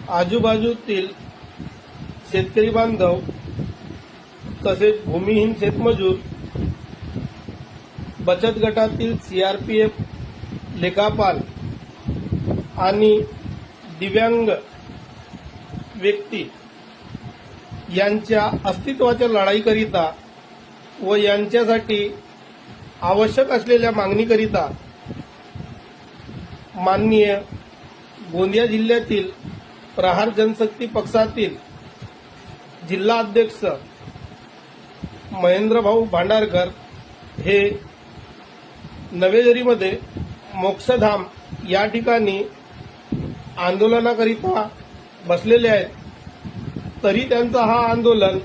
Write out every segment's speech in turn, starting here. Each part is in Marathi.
आजूबाजूतील शेतकरी बांधव तसेच भूमिहीन शेतमजूर, बचत गटातील सीआरपीएफ लेखापाल आणि दिव्यांग व्यक्ती यांच्या अस्तित्वाच्या लढाईकरिता व यांच्यासाठी आवश्यक असलेल्या मागणीकरिता माननीय गोंदिया जिल्ह्यातील प्रहार जनशक्ती पक्षातील जिल्हा अध्यक्ष महेंद्रभाऊ भांडारकर हे नवेझरीमध्ये मोक्षधाम या ठिकाणी आंदोलनाकरिता बसलेले आहेत. तरी त्यांचा हा आंदोलन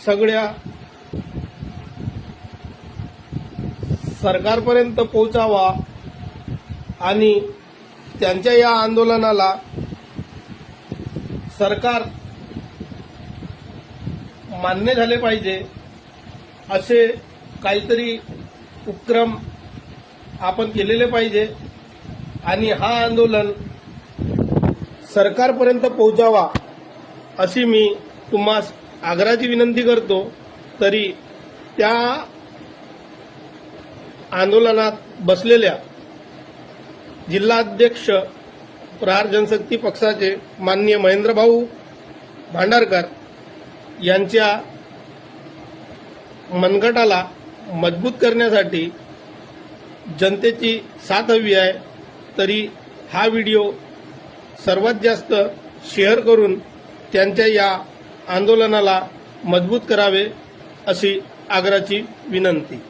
सगळ्या सरकारपर्यंत पोहोचावा आणि त्यांच्या या आंदोलनाला सरकार मान्य झाले पाहिजे असे काहीतरी उपक्रम आपण केलेले पाहिजे आणि हा आंदोलन सरकारपर्यंत पोहोचावा अशी मी तुम्हास आग्रहाची विनंती करतो. तरी त्या आंदोलनात बसलेल्या जिल्हाध्यक्ष प्रहार जनशक्ती पक्षाचे माननीय महेंद्रभाऊ भांडारकर यांच्या मनगटाला मजबूत करण्यासाठी जनतेची साथ हवी आहे. तरी हा व्हिडिओ सर्वात जास्त शेअर करून त्यांच्या या आंदोलनाला मजबूत करावे अशी आग्रहाची विनंती.